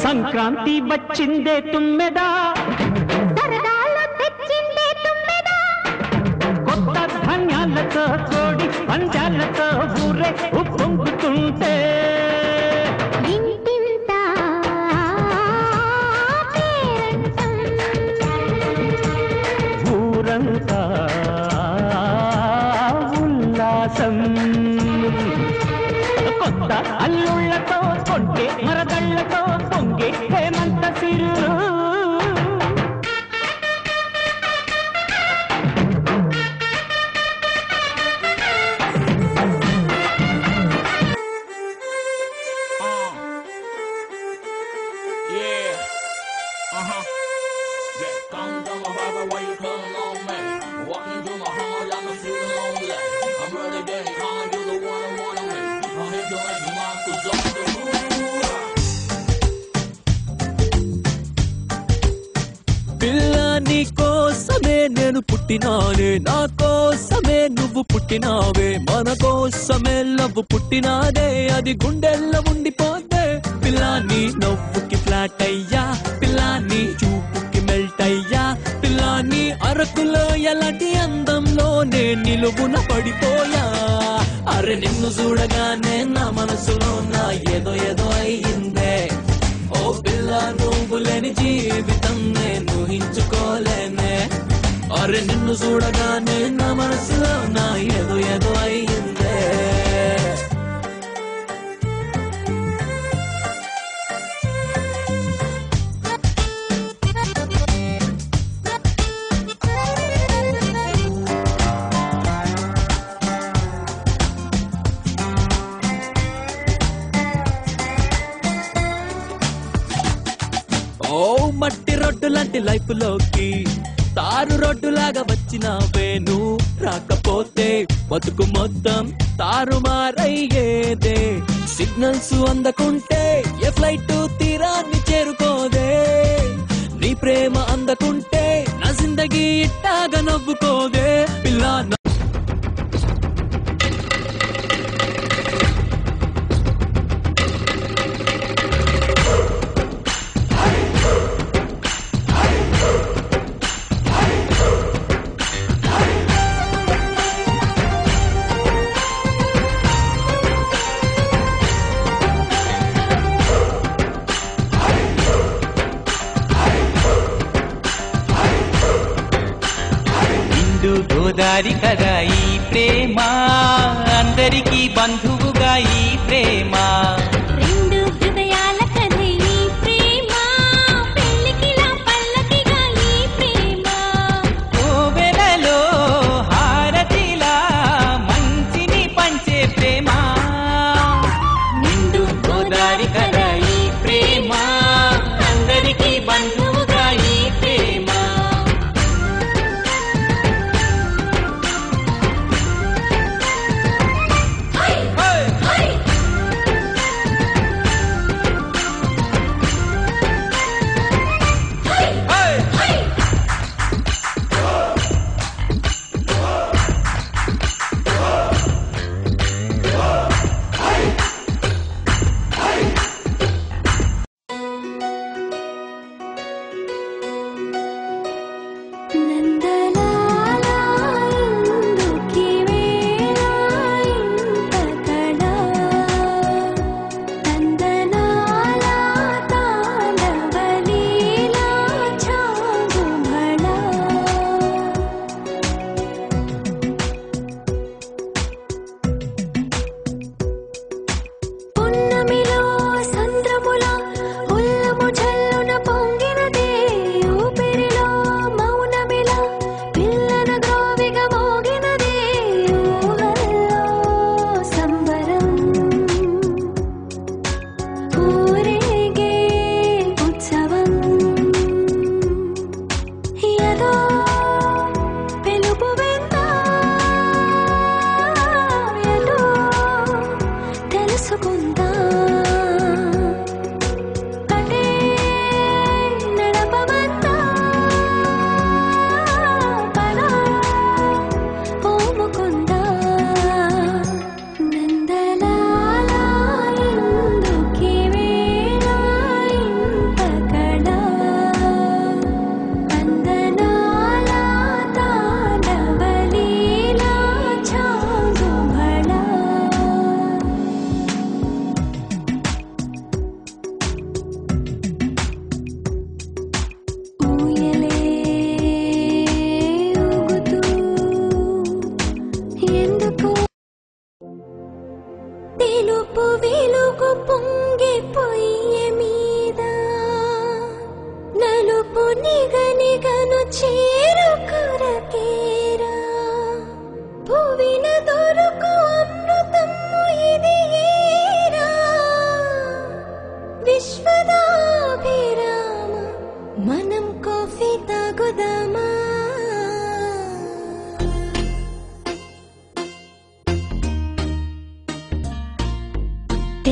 సంక్రాంతి వచ్చిందే తుమ్మెదా, సరదాలు తెచ్చిందే తుమ్మెదా, కొత్త ధాన్యాలతో కోడి పంజాలతో ఊరే ఉప్పొంగుతుంటే ఇంటింతా పేరంటం, ఊరంతా ఉల్లాసం. కొత్త అల్లుళ్లతో కొంటే మరదళ్లతో పొంగే హేమంత సిరు. పిల్ల నీ కోసమే నేను పుట్టినానే, నా కోసమే నువ్వు పుట్టినావే, మన కోసమే లవ్వు పుట్టినాదే, అది గుండెల్లో ఉండిపోతే. పిల్ల నీ నవ్వుకి ఫ్లాట్ అయ్యా, పిల్ల నీ చూపుకి మెల్ట్ అయ్యా, పిల్ల నీ అరకులో ఎలాంటి అందంలో నే నిలువున పడిపోయా. అరే నిన్ను చూడగానే నా మనసులో నా ఏదో ఏదో అయ్యిందే. ఓ పిల్ల నువ్వు లేని జీవితం నేను ఊహించుకోలేనే. అరే నిన్ను చూడగానే నా మనసులో నా ఏదో ఏదో అయ్యిందే. ఓ మట్టి రోడ్డు లాంటి లైఫ్ లోకి తారు రోడ్డు లాగా వచ్చినావే, నువ్వు రాకపోతే బతుకు మొత్తం తారుమారయ్యేదే. సిగ్నల్స్ అందకుంటే ఏ ఫ్లైట్ తీరాన్ని చేరుకోదే, నీ ప్రేమ అందకుంటే నా జిందగీ ఇట్టాగా నవ్వుకోదే. పిల్ల గోదారి కదా ఈ ప్రేమ, అందరికీ బంధువుగా ఈ ప్రేమ. రెండు హృదయాల కథ ఈ ప్రేమ, పెళ్ళికిలా పల్లకిగా ఈ ప్రేమ. కోవెలలో హారతిలా మంచిని పంచే ప్రేమ. నిండు గోదారి కదా ఈ ప్రేమ, అందరికీ బంధువుగా ఈ ప్రేమ.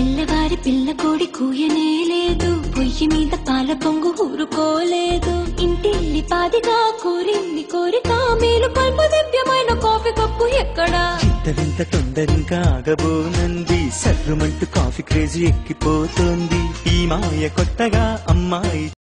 తెల్లవారి పిల్ల కోడి కూయనే లేదు, పొయ్యి మీద పాల పొంగు ఊరుకోలేదు. ఇంటిల్లి పాదిగా కోరింది కోరిక, మేలు కొల్పు దివ్యమైన కాఫీ కప్పు ఎక్కడా? ఇంత వింత తొందరింకా ఆగబోనంది, సర్రుమంటూ కాఫీ క్రేజీ ఎక్కిపోతోంది. ఈ మాయ కొత్తగా అమ్మాయి